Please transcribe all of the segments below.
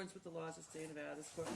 accordance with the laws of the state of Nevada, this court...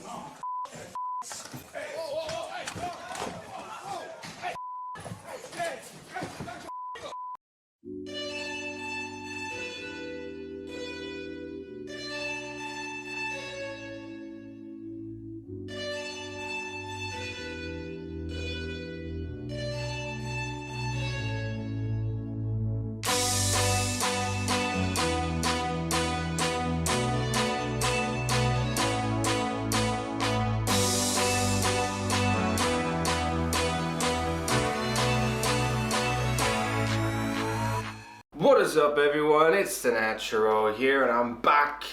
What is up everyone, it's the Natural here and I'm back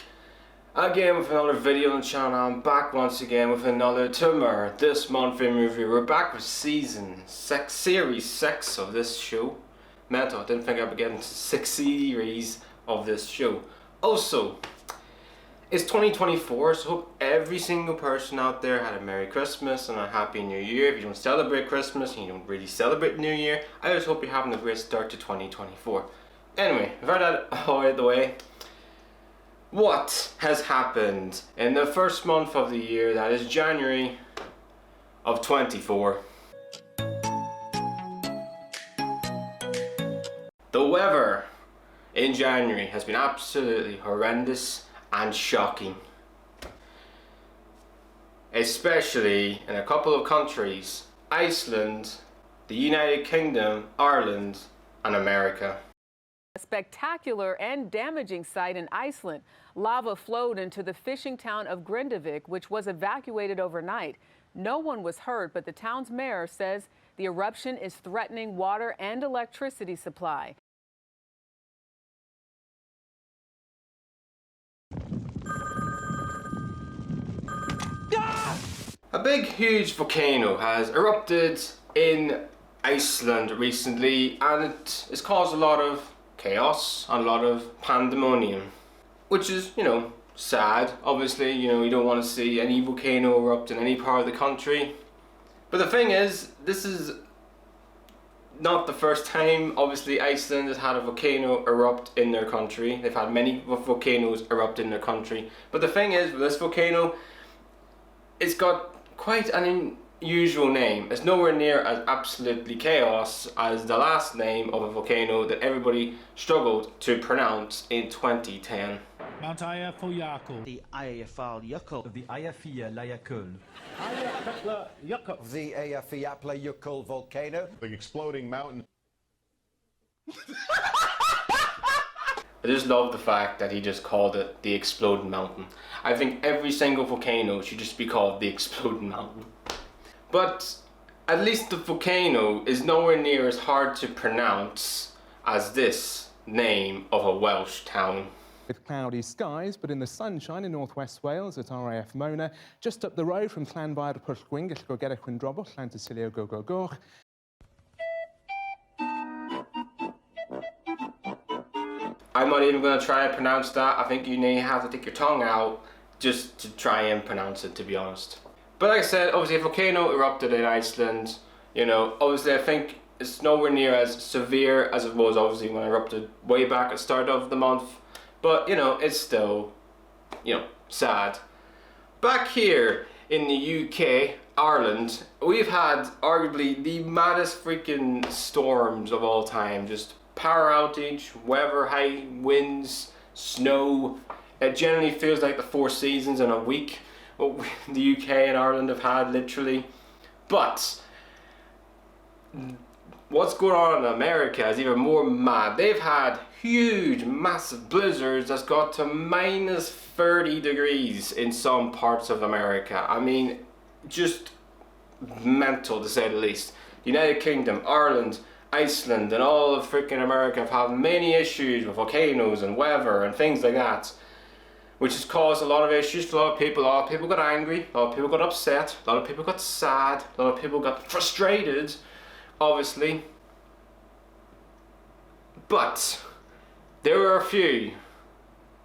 again with another video on the channel. I'm back once again with another TMIR This Month In review. We're back with series 6 of this show. Mental, I didn't think I'd be getting to 6 series of this show. Also, it's 2024, so hope every single person out there had a Merry Christmas and a Happy New Year. If you don't celebrate Christmas and you don't really celebrate New Year, I just hope you're having a great start to 2024. Anyway, we've had that all out of the way. What has happened in the first month of the year, that is January of 24? The weather in January has been absolutely horrendous and shocking. Especially in a couple of countries, Iceland, the United Kingdom, Ireland, and America. A spectacular and damaging sight in Iceland. Lava flowed into the fishing town of Grindavik, which was evacuated overnight. No one was hurt, but the town's mayor says the eruption is threatening water and electricity supply. A big, huge volcano has erupted in Iceland recently, and it has caused a lot of chaos and a lot of pandemonium, which is, sad. Obviously, you don't want to see any volcano erupt in any part of the country. But the thing is, this is not the first time. Obviously, Iceland has had a volcano erupt in their country. They've had many volcanoes erupt in their country. But the thing is, with this volcano, it's got quite an unusual name. It's nowhere near as absolutely chaos as the last name of a volcano that everybody struggled to pronounce in 2010. Mount Eyjafjallajökull. The Eyjafjallajökull. The Eyjafjallajökull. The Eyjafjallajökull volcano. The exploding mountain. I just love the fact that he just called it the Exploding Mountain. I think every single volcano should just be called the Exploding Mountain. But at least the volcano is nowhere near as hard to pronounce as this name of a Welsh town. With cloudy skies, but in the sunshine in northwest Wales at RAF Mona, just up the road from Llanfair Pwllgwyn, gallwch Gerech Windrobol, Llantysilio Gogogoch. I'm not even going to try and pronounce that. I think you may have to take your tongue out just to try and pronounce it, to be honest. But like I said, obviously a volcano erupted in Iceland. Obviously I think it's nowhere near as severe as it was obviously when it erupted way back at the start of the month. But it's still, sad. Back here in the UK, Ireland, we've had arguably the maddest freaking storms of all time. Just power outage, weather, high winds, snow. It generally feels like the 4 seasons in a week. What the UK and Ireland have had, literally. But what's going on in America is even more mad. They've had huge, massive blizzards that's got to minus 30 degrees in some parts of America. I mean, just mental to say the least. United Kingdom, Ireland, Iceland, and all of freaking America have had many issues with volcanoes and weather and things like that, which has caused a lot of issues for a lot of people. A lot of people got angry, a lot of people got upset, a lot of people got sad, a lot of people got frustrated, obviously. But there were a few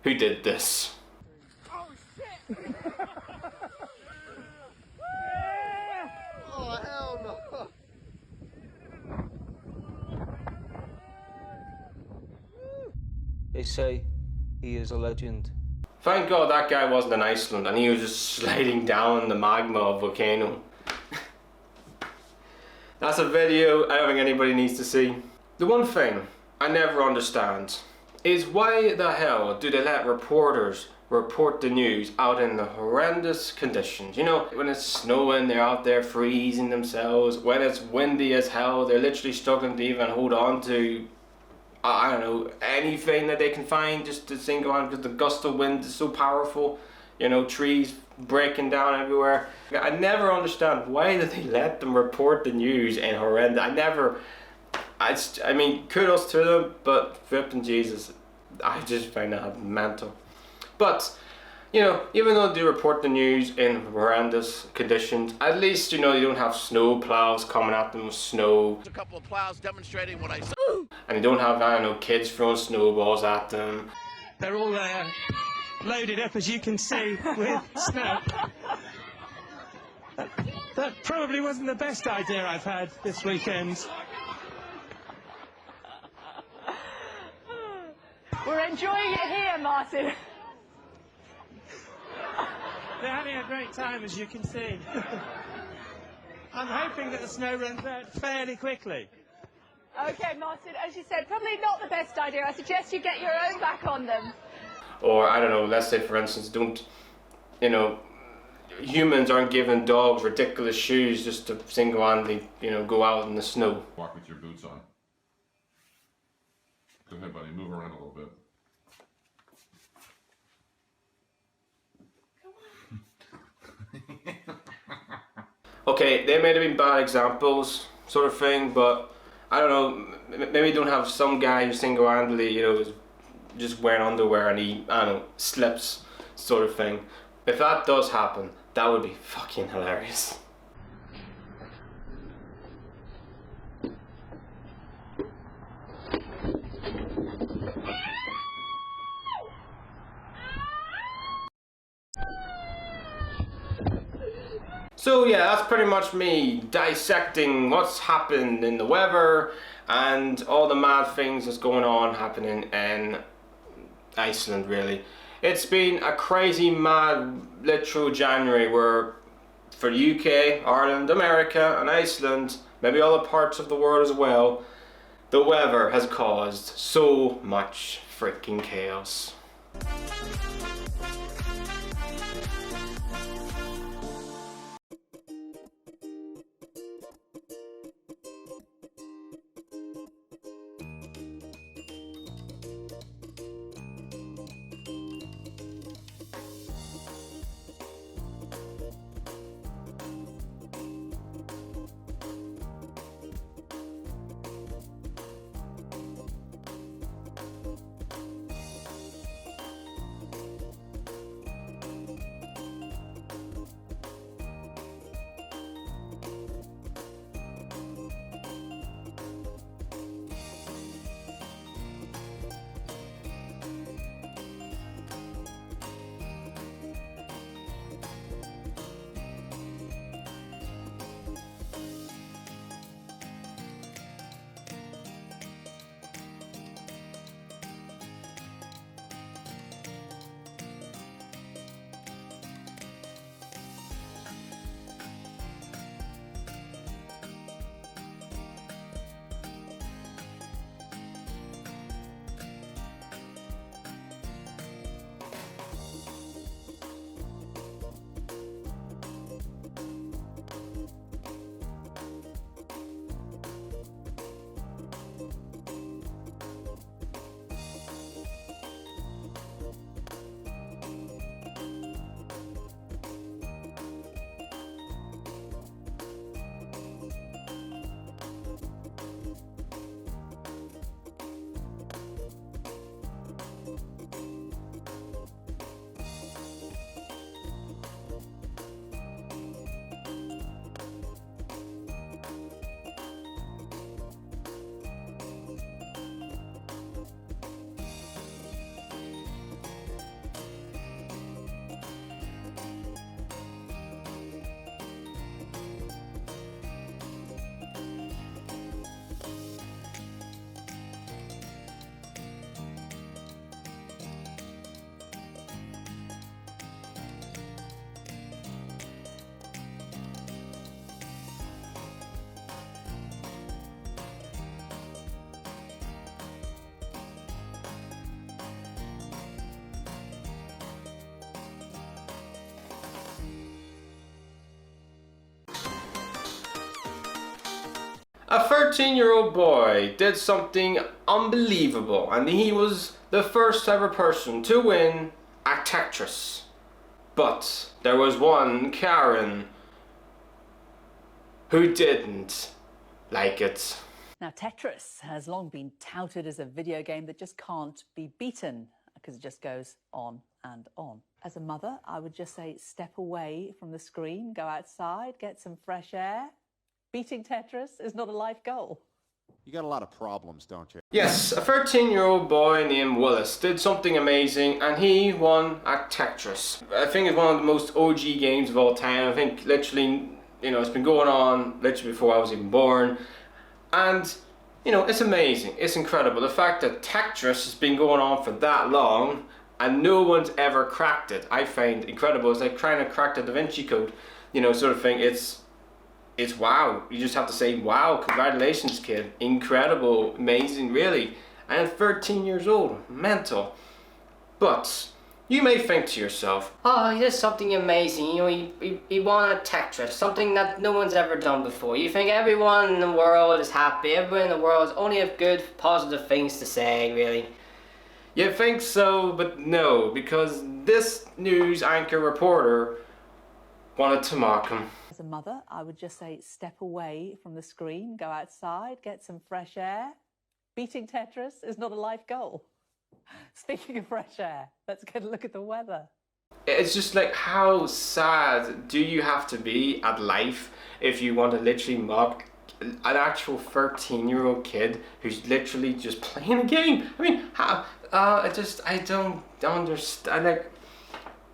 who did this. Oh shit! Oh hell no! They say he is a legend. Thank God that guy wasn't in Iceland and he was just sliding down the magma of Volcano. That's a video I don't think anybody needs to see. The one thing I never understand is why the hell do they let reporters report the news out in the horrendous conditions? You know, when it's snowing, they're out there freezing themselves. When it's windy as hell, they're literally struggling to even hold on to, I don't know, anything that they can find just to single on, because the gust of wind is so powerful. You know, trees breaking down everywhere. I never understand why do they let them report the news in horrendous. I mean, kudos to them, but flipping Jesus, I just find that mental. But, you know, even though they report the news in horrendous conditions, at least, you know, you don't have snow plows coming at them with snow. A couple of plows demonstrating what I said. And you don't have, I don't know, kids throwing snowballs at them. They're all loaded up, as you can see, with snow. That probably wasn't the best idea I've had this weekend. We're enjoying it here, Martin. They're having a great time, as you can see. I'm hoping that the snow runs out fairly quickly. Okay, Martin, as you said, probably not the best idea. I suggest you get your own back on them. Or, I don't know, let's say, for instance, don't, you know, humans aren't giving dogs ridiculous shoes just to single-handedly, you know, go out in the snow. Walk with your boots on. Go ahead, buddy. Move around a little bit. Okay, they may have been bad examples, sort of thing, but I don't know, maybe you don't have some guy who single-handedly, you know, is just wearing underwear and he, I don't know, slips, sort of thing. If that does happen, that would be fucking hilarious. So yeah, that's pretty much me dissecting what's happened in the weather and all the mad things that's going on happening in Iceland, really. It's been a crazy, mad, literal January where for UK, Ireland, America and Iceland, maybe other parts of the world as well, the weather has caused so much freaking chaos. A 13-year-old boy did something unbelievable, and he was the first ever person to win at Tetris. But there was one Karen who didn't like it. Now, Tetris has long been touted as a video game that just can't be beaten because it just goes on and on. As a mother, I would just say step away from the screen, go outside, get some fresh air. Beating Tetris is not a life goal. You got a lot of problems, don't you? Yes, a 13-year-old boy named Willis did something amazing and he won at Tetris. I think it's one of the most OG games of all time. I think literally, it's been going on literally before I was even born. And, it's amazing. It's incredible. The fact that Tetris has been going on for that long and no one's ever cracked it, I find incredible. It's like trying to crack the Da Vinci Code, sort of thing. It's wow. You just have to say, wow, congratulations, kid. Incredible, amazing, really. And 13 years old, mental. But you may think to yourself, oh, he did something amazing. He won at Tetris, something that no one's ever done before. You think everyone in the world is happy, everyone in the world only have good, positive things to say, really. You think so, but no, because this news anchor reporter wanted to mock him. As a mother, I would just say step away from the screen, go outside, get some fresh air. Beating Tetris is not a life goal. Speaking of fresh air, let's get a look at the weather. It's just like, how sad do you have to be at life if you want to literally mock an actual 13-year-old kid who's literally just playing a game? I mean, how? I don't understand. Like,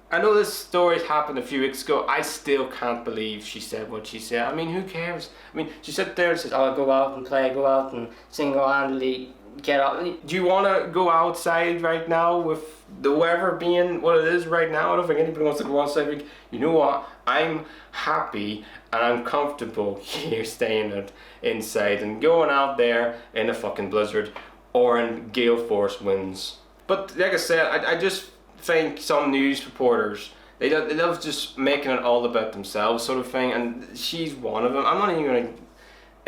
I know this story happened a few weeks ago. I still can't believe she said what she said. I mean, who cares? I mean, she sat there and said, oh, go out and play, go out and single-handedly get out. Do you want to go outside right now with the weather being what it is right now? I don't think anybody wants to go outside. You know what? I'm happy and I'm comfortable here staying inside and going out there in a fucking blizzard or in gale force winds. But like I said, I just think some news reporters, they love just making it all about themselves sort of thing, and she's one of them. I'm not even going to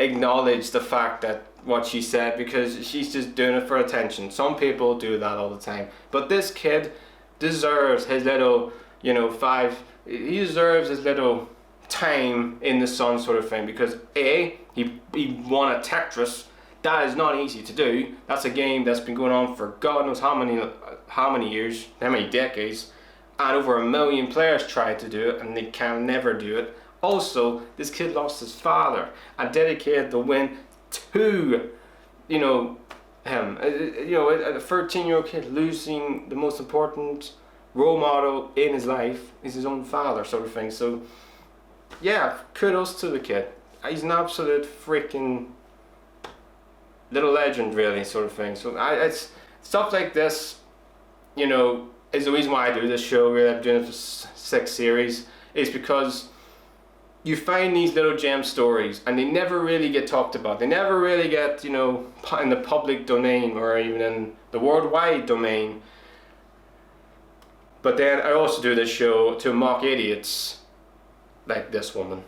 acknowledge the fact that what she said, because she's just doing it for attention. Some people do that all the time, but this kid deserves his little, he deserves his little time in the sun sort of thing, because he won at Tetris. That is not easy to do. That's a game that's been going on for God knows how many years, how many decades, and over 1 million players tried to do it and they can never do it. Also, this kid lost his father and dedicated the win to, him. A 13-year-old kid losing the most important role model in his life is his own father, sort of thing. So, yeah, kudos to the kid. He's an absolute freaking little legend, really, sort of thing. So, it's stuff like this, is the reason why I do this show. Really, I'm doing it for 6 series, is because you find these little gem stories and they never really get talked about. They never really get, in the public domain or even in the worldwide domain. But then I also do this show to mock idiots like this woman.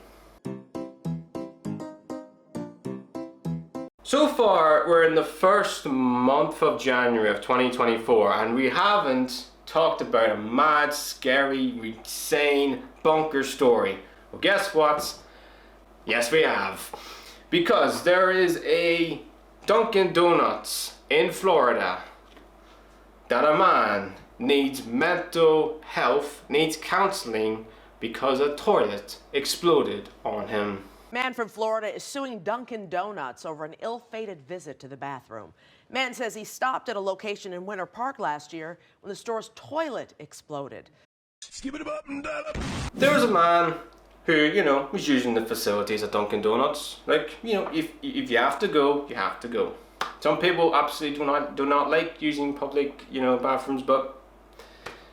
So far, we're in the first month of January of 2024 and we haven't talked about a mad, scary, insane, bunker story. Well, guess what? Yes, we have. Because there is a Dunkin Donuts in Florida that a man needs mental health, needs counseling because a toilet exploded on him. Man from Florida is suing Dunkin Donuts over an ill-fated visit to the bathroom. Man says he stopped at a location in Winter Park last year when the store's toilet exploded. There was a man who, was using the facilities at Dunkin Donuts. Like, if you have to go, you have to go. Some people absolutely do not like using public, bathrooms, but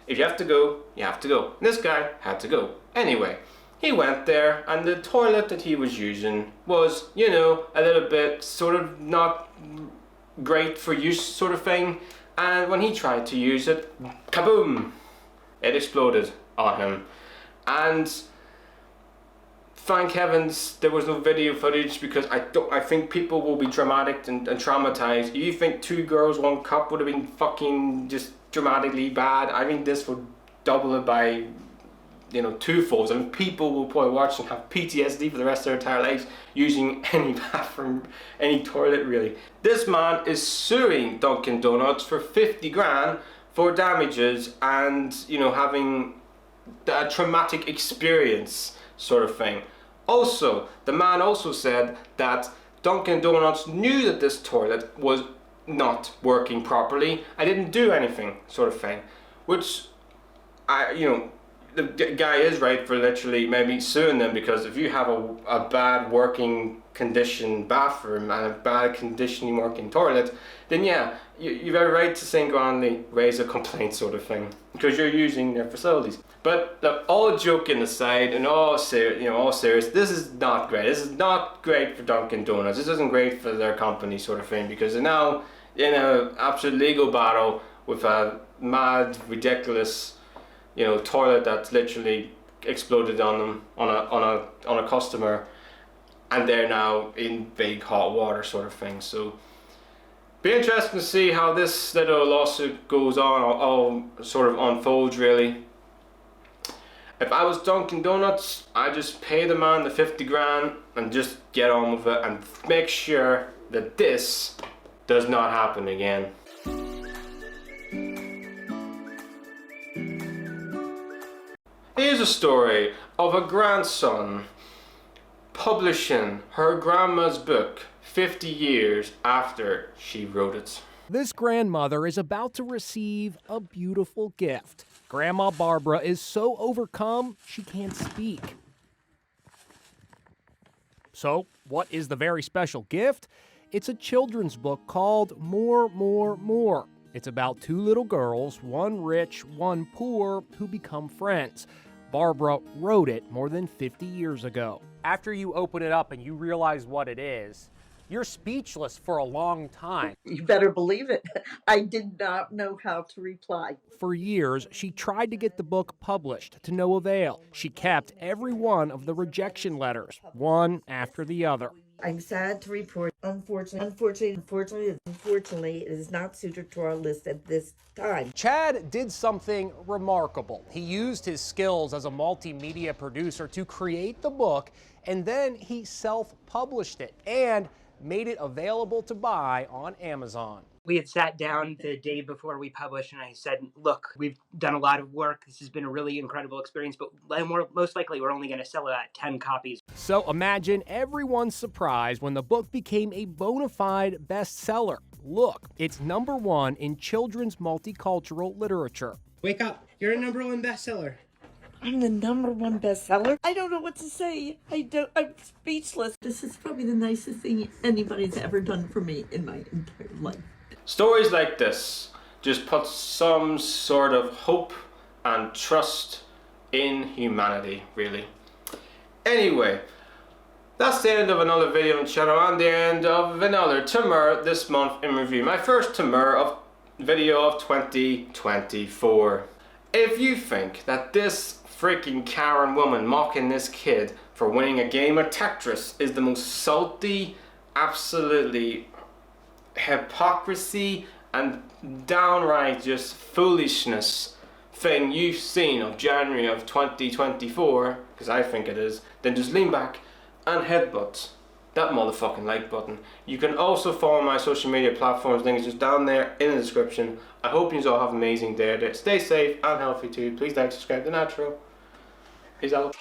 if you have to go, you have to go. And this guy had to go. Anyway, he went there and the toilet that he was using was, a little bit sort of not great for use sort of thing. And when he tried to use it, kaboom! It exploded on him. And thank heavens there was no video footage, because I think people will be dramatic and traumatized. You think 2 girls 1 cup would have been fucking just dramatically bad? I think this would double it by, you know, 2-fold. I mean, people will probably watch and have PTSD for the rest of their entire lives using any bathroom, any toilet really. This man is suing Dunkin Donuts for 50 grand for damages and, you know, having a traumatic experience sort of thing. Also, the man also said that Dunkin Donuts knew that this toilet was not working properly. I didn't do anything sort of thing, which you know, the guy is right for literally maybe suing them, because if you have a bad working condition bathroom and a bad conditioning working toilet, then yeah, you've every right to single-handedly raise a complaint sort of thing, because you're using their facilities. But look, all joking aside and all serious, this is not great. This is not great for Dunkin Donuts. This isn't great for their company sort of thing, because they're now in an absolute legal battle with a mad, ridiculous, you know, toilet that's literally exploded on them, on a customer, and they're now in big hot water sort of thing. So be interesting to see how this little lawsuit goes on, all sort of unfolds really. If I was Dunkin Donuts, I'd just pay the man the 50 grand and just get on with it and make sure that this does not happen again. Here's a story of a grandson publishing her grandma's book 50 years after she wrote it. This grandmother is about to receive a beautiful gift. Grandma Barbara is so overcome she can't speak. So, what is the very special gift? It's a children's book called More, More, More. It's about 2 little girls, one rich, one poor, who become friends. Barbara wrote it more than 50 years ago. After you open it up and you realize what it is, you're speechless for a long time. You better believe it. I did not know how to reply. For years, she tried to get the book published, to no avail. She kept every one of the rejection letters, one after the other. I'm sad to report, unfortunately, it is not suited to our list at this time. Chad did something remarkable. He used his skills as a multimedia producer to create the book, and then he self-published it and made it available to buy on Amazon. We had sat down the day before we published and I said, look, we've done a lot of work. This has been a really incredible experience, but most likely we're only going to sell it at 10 copies. So imagine everyone's surprise when the book became a bona fide bestseller. Look, it's #1 in children's multicultural literature. Wake up. You're a #1 bestseller. I'm the #1 bestseller. I don't know what to say. I'm speechless. This is probably the nicest thing anybody's ever done for me in my entire life. Stories like this just put some sort of hope and trust in humanity, really. Anyway, that's the end of another video on the channel and the end of another TMIR This Month In Review. My first TMIR video of 2024. If you think that this freaking Karen woman mocking this kid for winning a game of Tetris is the most salty, absolutely hypocrisy and downright just foolishness thing you've seen of January of 2024, because I think it is, then just lean back and headbutt that motherfucking like button. You can also follow my social media platforms, link is just down there in the description. I hope you all have an amazing day. Stay safe and healthy too. Please like, subscribe to Natural. Peace out.